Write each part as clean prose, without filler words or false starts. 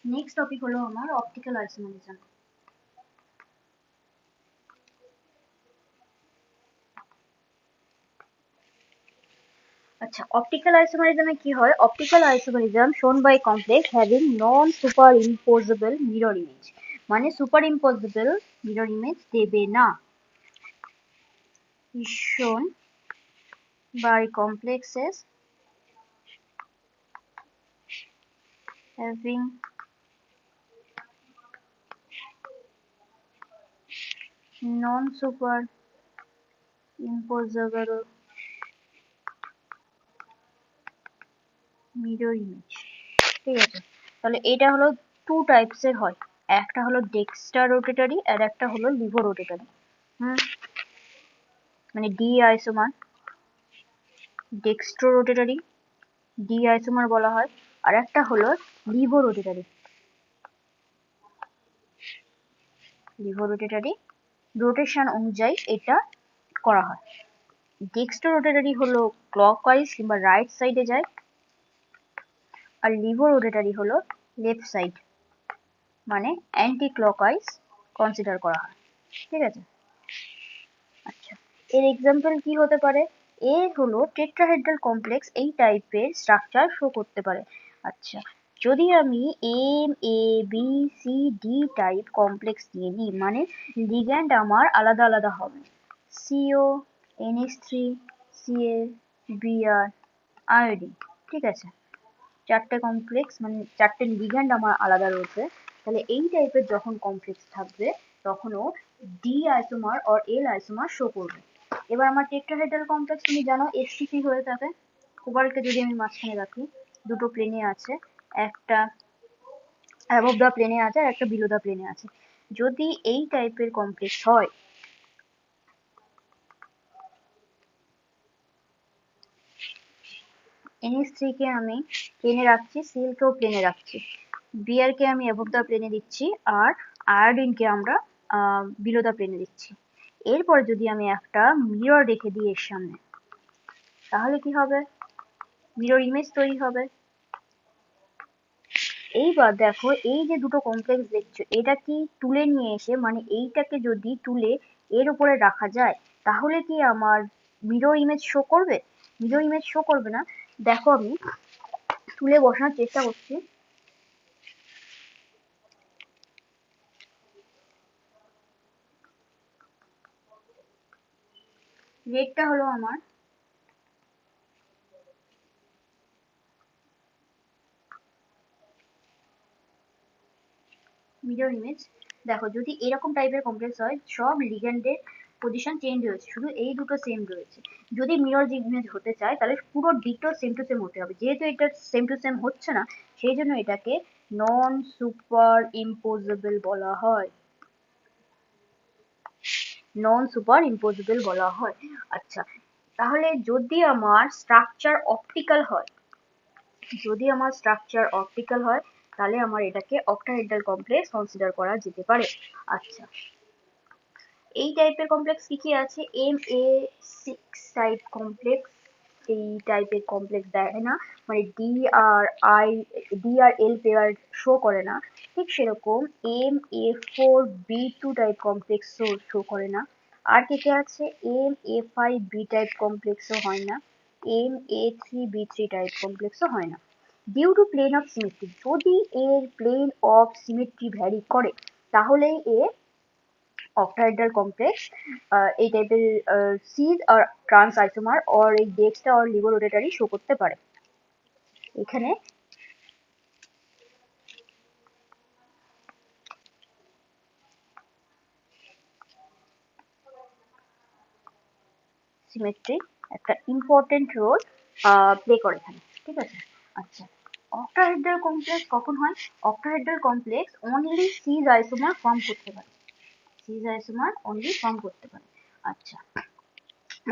Next topic হলো আমার optical isomerism. আচ্ছা, অপটিক্যাল আইসোমারিজমে কি হয়? Optical isomerism shown by complex having non superimposable mirror image, মানে সুপার ইম্পোজেবল মিরর ইমেজ দেবে না। is shown by complexes having non super imposable mirror image. ঠিক আছে, তাহলে এটা হলো টু টাইপস এর হয়, একটা হলো ডেক্সট্রা রোটেটরি আর একটা হলো লিভো রোটেটরি। মানে D isomer, dextro rotatory D isomer বলা হয়, আর একটা হলো levo rotatory. Levo rotatory rotation অনুযায়ী এটা করা হয়। ডেক্সট্রো রোটেটরি হলো ক্লকওয়াইজ কিংবা রাইট সাইডে যায়, আর লিভো রোটেটরি হলো লেফট সাইড মানে অ্যান্টি ক্লকওয়াইজ কনসিডার করা হয়। ঠিক আছে, আচ্ছা, এর এক্সাম্পল কি হতে পারে? এ হলো টেট্রাহেড্রাল কমপ্লেক্স, এই টাইপের স্ট্রাকচার শো করতে পারে। আচ্ছা, যদি আমি M A B C D type complex নিয়ে নিই, মানে লিগ্যান্ড আমার আলাদা আলাদা হবে, CO NH three CA BR iodine. ঠিক আছে, চারটে কমপ্লেক্স মানে চারটে লিগ্যান্ড আমার আলাদা রয়েছে। তাহলে এই টাইপের যখন কমপ্লেক্স থাকবে তখনও D isomer or L isomer show করবে। এবার আমার টেট্রাহেড্রাল কমপ্লেক্স তুমি জানো এসটিপি হয়ে থাকে। কোবাল্টকে যদি আমি মাঝখানে রাখি, দুটো প্লেনে আছে, একটা অ্যাবভ দা প্লেনে আছে আর একটা বিলো দা প্লেনে আছে। যদি এই টাইপের কমপ্লেক্স হয়, NH3 কে আমি প্লেনে রাখছি, সিএল কেও প্লেনে রাখছি, বিআর কে আমি অ্যাবভ দা প্লেনে দিচ্ছি, আর আয়োডিন কে আমরা বিলো দা প্লেনে দিচ্ছি। এরপরে যদি আমি একটা মিরর রেখে দিই এর সামনে, তাহলে কি হবে? মিরর ইমেজ তৈরি হবে। এইবার দেখো, এই যে দুটো কমপ্লেক্স দেখছো, এটা কি তুলে নিয়ে এসে, মানে এইটাকে যদি তুলে এর উপরে রাখা যায়, তাহলে কি আমার মিরর ইমেজ শো করবে? মিরর ইমেজ শো করবে না। দেখো, আমি তুলে বসানোর চেষ্টা করছি। রেডটা হলো আমার মিরর ইমেজ। দেখো, যদি এরকম টাইপের কমপ্লেক্স হয়, সব লিগ্যান্ডের পজিশন চেঞ্জ হয়েছে, শুধু এই দুটো সেম রয়েছে। যদি মিরর ইমেজ হতে চায় তাহলে পুরো ডিটো সেম টু সেম হতে হবে। যেহেতু এটা সেম টু সেম হচ্ছে না, সেই জন্য এটাকে নন সুপার ইম্পোজেবল বলা হয়। নন সুপার ইম্পোজেবল বলা হয়। আচ্ছা, তাহলে যদি আমার স্ট্রাকচার অপটিক্যাল হয়, যদি আমার স্ট্রাকচার অপটিক্যাল হয়, তাহলে আমার এটাকে অক্টাহেড্রাল কমপ্লেক্স কনসিডার করা যেতে পারে। আচ্ছা, এই টাইপের কমপ্লেক্স কি কি আছে? MA6 টাইপ কমপ্লেক্স, এই টাইপের কমপ্লেক্স দেয় না, মানে ডি আর এল পেয়ার শো করে না। ঠিক সেরকম MA4B2 টাইপ কমপ্লেক্স শো করে না। আর কে কে আছে? MA5B টাইপ কমপ্লেক্সও হয় না, MA3B3 টাইপ কমপ্লেক্সও হয় না। Due to plane of symmetry, যদি এর প্লেন অফ সিমেট্রি ভ্যারি করে, তাহলেই এ octahedral complex এই টাইপের সিজ আর ট্রান্স আইসোমার অর এই ডেক্সটা অর লিভো রোটেটরি শো করতে পারে। এখানে সিমেট্রি একটা ইম্পর্টেন্ট রোল প্লে করে এখানে। ঠিক আছে, আচ্ছা, অক্টাহেড্রাল কমপ্লেক্স কখন হয়? অক্টাহেড্রাল কমপ্লেক্স অনলি সিজ আইসোমার ফর্ম করতে পারে, সিজ আইসোমার অনলি ফর্ম করতে পারে। আচ্ছা,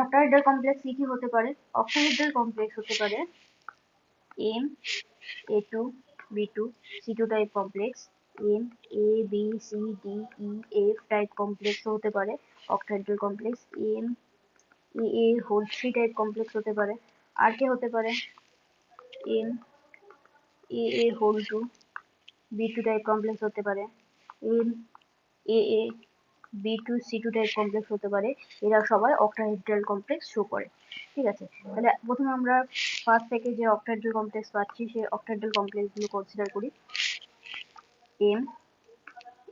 অক্টাহেড্রাল কমপ্লেক্স কি কি হতে পারে? অক্টাহেড্রাল কমপ্লেক্স হতে পারে M A2 B2 C2 type complex, M A B C D E F type complex হতে পারে octahedral complex, M A whole 3 type complex হতে পারে। আর কি হতে পারে? M A whole 2, B2 type complex হতে পারে, M A A B2 C2 type complex হতে পারে। এরা সবাই অক্টাহেড্রাল কমপ্লেক্স শো করে। ঠিক আছে, তাহলে প্রথমে আমরা ফার্স্ট থেকে যে অক্টাহেড্রাল কমপ্লেক্স পাচ্ছি সেই অক্টাহেড্রাল কমপ্লেক্স গুলো কনসিডার করি। M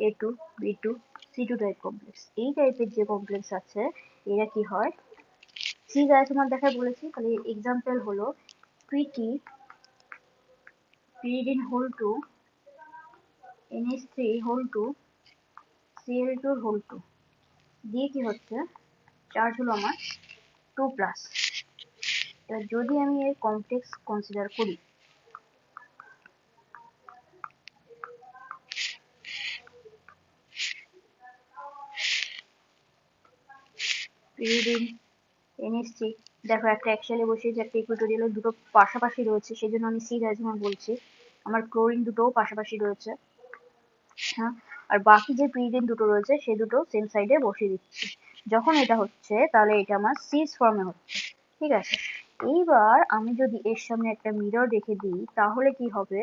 A2 B2 C2 type complex. এই টাইপের যে কমপ্লেক্স আছে এরা কি হয়, সিজ আইসোমার দেখা বলেছি, তাহলে এক্সাম্পল হলো PT pyridine whole 2 NH3 whole 2 Cl2 whole 2 দিয়ে কি হচ্ছে, চার্জ হলো আমার 2+। এবার যদি আমি এর কমপ্লেক্স কনসিডার করি, pyridine NH3, দেখো একটা অ্যাক্সিয়ালে বসিয়েছে, একটা ইকুইটোরিয়ালে, দুটো পাশাপাশি রয়েছে, সেজন্য আমি সি আইসোমার বলছি। আমার ক্লোরিন দুটোও পাশাপাশি রয়েছে, হ্যাঁ, আর বাকি যে pyridine দুটো রয়েছে সে দুটো সেম সাইডে বসিয়ে দিচ্ছি। যখন এটা হচ্ছে তাহলে এটা আমার সিস ফর্মে হচ্ছে। ঠিক আছে, এইবার আমি যদি এর সামনে একটা মিরর রেখে দিই তাহলে কি হবে,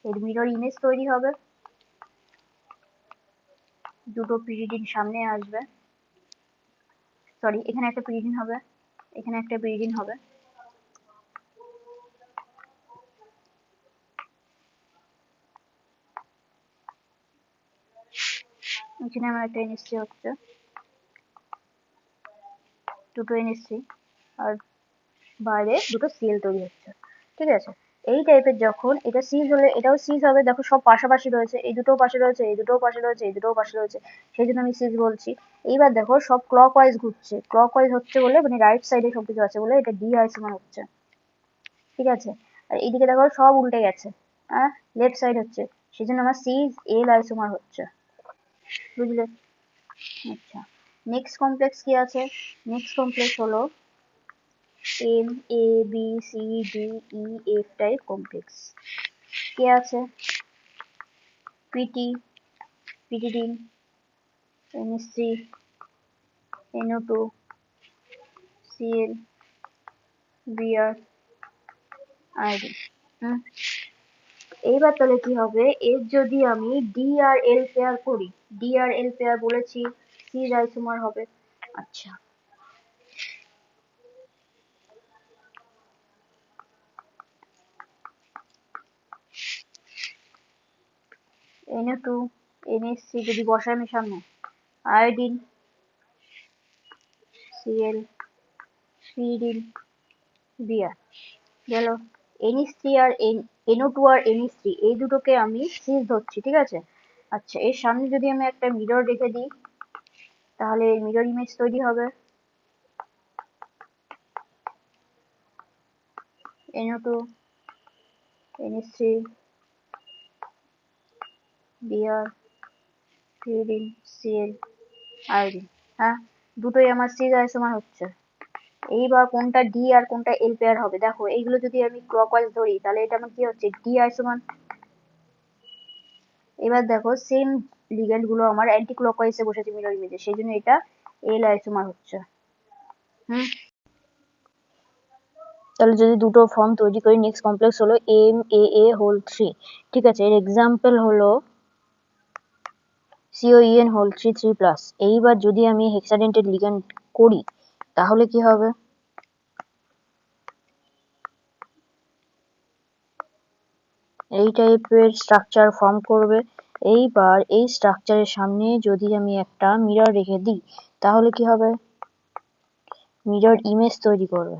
এর মিরর ইমেজ তৈরি হবে, দুটো pyridine সামনে আসবে, সরি এখানে একটা pyridine হবে, এখানে একটা pyridine হবে, এখানে আমার একটা NH3 হচ্ছে, দুটো NH3, আর বাইরে দুটো Cl তৈরি হচ্ছে। ঠিক আছে, এই টাইপের যখন এটা সিজ হলে এটাও সিজ হবে, দেখো সব পাশাপাশি রয়েছে, এই দুটোও পাশে রয়েছে, এই দুটোও পাশে রয়েছে, এই দুটোও পাশে রয়েছে, সেই জন্য আমি সিজ বলছি। এইবার দেখো সব ক্লক ওয়াইজ ঘুরছে, ক্লক ওয়াইজ হচ্ছে বলে মানে রাইট সাইডে সবকিছু আছে বলে এটা ডি আইসোমার হচ্ছে। ঠিক আছে, আর এইদিকে দেখো সব উল্টে গেছে, হ্যাঁ লেফট সাইড হচ্ছে, সেই জন্য আমার সিজ এল আইসোমার হচ্ছে। বুঝলে? আচ্ছা, নেক্সট কমপ্লেক্স কি আছে, নেক্সট কমপ্লেক্স হলো M A B C D E F type complex. কে আছে, PT pyridine NH3 NO2 Cl Br iodine। এইবার তাহলে কি হবে, এর যদি আমি ডি আর এল পেয়ার করি, ডি আর এল পেয়ার বলেছি সিজ আইসোমার হবে। আচ্ছা, NO2 NH3 যদি বসাই আমি সামনে, আয়োডিন Cl pyridine Br গেল। NH3 আর NO2 আর NH3 এই দুটোকে আমি সিজ ধরছি। ঠিক আছে, আচ্ছা এর সামনে যদি আমি একটা মিরর রেখে দিই তাহলে মিরর ইমেজ তৈরি হবে, NO2 NH3 Br pyridine Cl iodine, হ্যাঁ দুটোই আমার সিজ আইসোমার হচ্ছে। এইবার কোনটা ডি আর কোনটা এল পেয়ার হবে, দেখো এইগুলো যদি আমি ক্লকওয়াইজ ধরি তাহলে এটা আমার কি হচ্ছে, ডি আইসোমার। এবার দেখো সেম লিগ্যান্ড গুলো আমার অ্যান্টি ক্লকওয়াইজে বসেছে মিরর ইমেজে, সেই জন্য এটা এল আইসোমার হচ্ছে। হুম, তাহলে যদি দুটো ফর্ম তৈরি করি, নেক্সট কমপ্লেক্স হলো এম এ এ হোল 3। ঠিক আছে, এর এক্সাম্পল হলো COEN হোল 3 3+। এইবার যদি আমি হেক্সাডেন্টেড লিগ্যান্ড করি তাহলে কি হবে, এই টাইপের স্ট্রাকচার ফর্ম করবে। এইবার এই স্ট্রাকচারের সামনে যদি আমি একটা মিরর রেখে দিই তাহলে কি হবে, মিরর ইমেজ তৈরি করবে।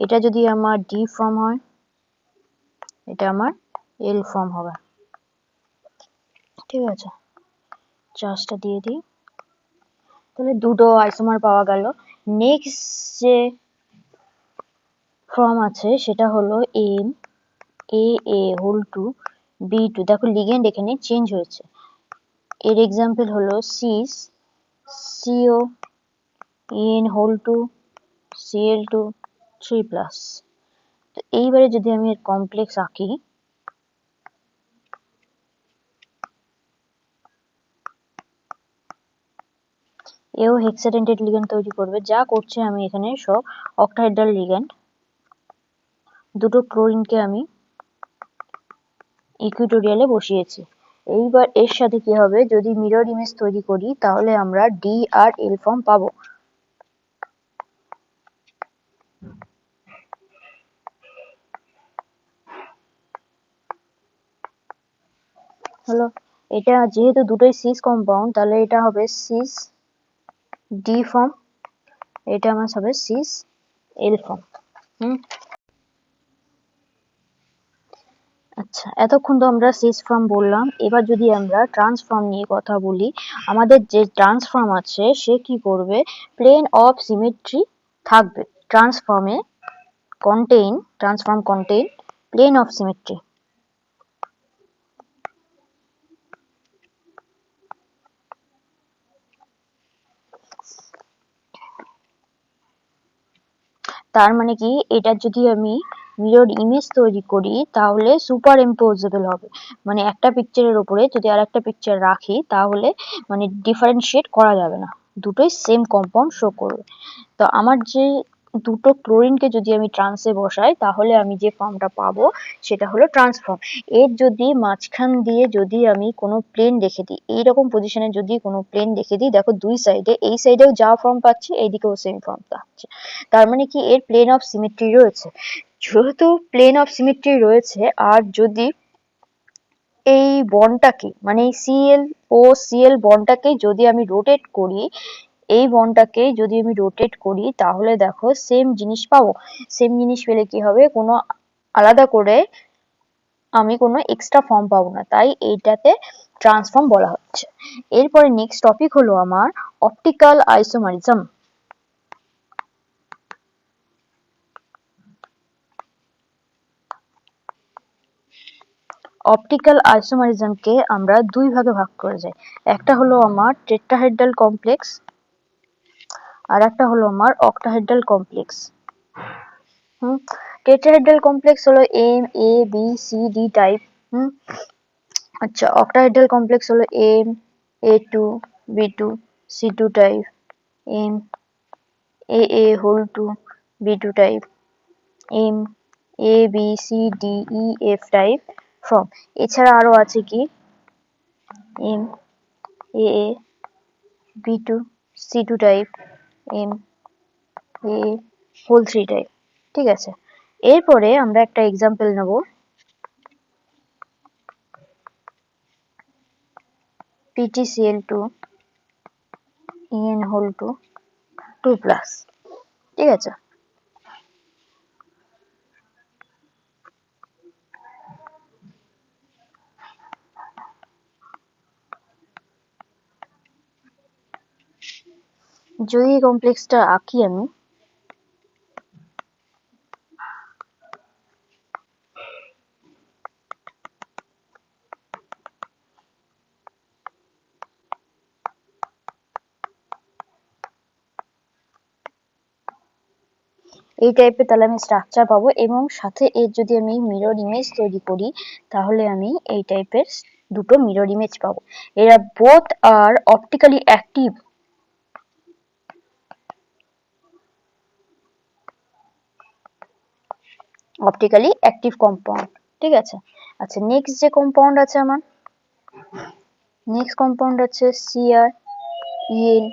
এটা যদি আমার ডি ফর্ম হয়, এটা আমার এল ফর্ম হবে। ঠিক আছে, চার্জটা দিয়ে দিই, তাহলে দুটো আইসোমার পাওয়া গেল। নেক্সট যে ফর্ম আছে সেটা হলো M A A whole 2 B2। দেখো লিগ্যান্ড এখানে চেঞ্জ হয়েছে, এর এক্সাম্পল হলো সিস COEN হোল 2 Cl2 3+। তো এইবারে যদি আমি এর কমপ্লেক্স আঁকি, এও হেক্সাডেন্টেড লিগ্যান্ড তৈরি করবে। যা করছে আমি এখানে সব অক্টাহেড্রাল লিগ্যান্ড। দুটো ক্লোরিনকে আমি ইকুইটোরিয়ালে বসিয়েছি। এইবার এর সাথে কি হবে, যদি মিরর ইমেজ তৈরি করি তাহলে আমরা ডি আর এল ফর্ম পাবো। হলো, এটা যেহেতু দুটোই সিস কম্পাউন্ড তাহলে এটা হবে সিস ডি ফর্ম, এটা আমার হবে সিস এল ফর্ম। আচ্ছা, এতক্ষণ তো আমরা সিস ফর্ম বললাম। এবার যদি আমরা ট্রান্সফর্ম নিয়ে কথা বলি, আমাদের যে ট্রান্সফর্ম আছে সে কি করবে, প্লেন অফ সিমেট্রি থাকবে। Transform contain plane of symmetry. তার মানে কি, এটা যদি আমি মিরর ইমেজ তৈরি করি তাহলে সুপার ইম্পোজেবল হবে, মানে একটা পিকচারের উপরে যদি আর একটা পিকচার রাখি তাহলে মানে ডিফারেন্সিয়েট করা যাবে না, দুটোই সেম কম্পাউন্ড শো করবে। তো আমার যে দুটো ক্লোরিনকে যদি আমি ট্রান্সে বসাই তাহলে আমি যে ফর্মটা পাবো সেটা হলো ট্রান্সফর্ম। এর যদি মাঝখান দিয়ে যদি আমি কোনো প্লেন রেখে দিই, এইরকম পজিশনে যদি কোনো প্লেন রেখে দিই, দেখো দুই সাইডে, এই সাইডেও যা ফর্ম পাচ্ছি এইদিকেও সেম ফর্ম পাচ্ছি। তার মানে কি এর প্লেন অফ সিমেট্রি রয়েছে। যেহেতু প্লেন অফ সিমেট্রি রয়েছে, আর যদি এই বন্ডটাকে মানে এই সিএল ও সিএল বন্ডটাকে যদি আমি রোটেট করি, এই বন্ডটাকে যদি আমি রোটেট করি তাহলে দেখো সেম জিনিস পাবো। সেম জিনিস পেলে কি হবে, কোনো আলাদা করে আমি কোনো এক্সট্রা ফর্ম পাবো না, তাই এইটাতে ট্রান্সফর্ম বলা হচ্ছে। এরপরে নেক্সট টপিক হলো আমার অপটিক্যাল আইসোমারিজম। অপটিক্যাল আইসোমারিজমকে আমরা দুই ভাগে ভাগ করে যাই। একটা হলো আমার টেট্রাহেড্রাল কমপ্লেক্স, আর একটা হলো আমার অক্টাহেড্রাল কমপ্লেক্স। টেট্রাহেড্রাল কমপ্লেক্স হলো M A B C D type. আচ্ছা, অক্টাহেড্রাল কমপ্লেক্স হলো M A two B two C two type, M A whole two B two type, M A B C D E F type form. এছাড়া আরো আছে কি M A B two C two type, M A whole three type. ঠিক আছে, এরপরে আমরা একটা example নেব। PtCl2 En whole to 2+। ঠিক আছে, যদি এই কমপ্লেক্সটা আঁকি আমি, এই টাইপের তাহলে আমি স্ট্রাকচার পাবো, এবং সাথে এর যদি আমি মিরর ইমেজ তৈরি করি তাহলে আমি এই টাইপের দুটো মিরর ইমেজ পাবো। এরা both are optically active. Optically active compound. ঠিক আছে, আচ্ছা নেক্সট যে কম্পাউন্ড আছে আমার, নেক্সট কম্পাউন্ড আছে Cr En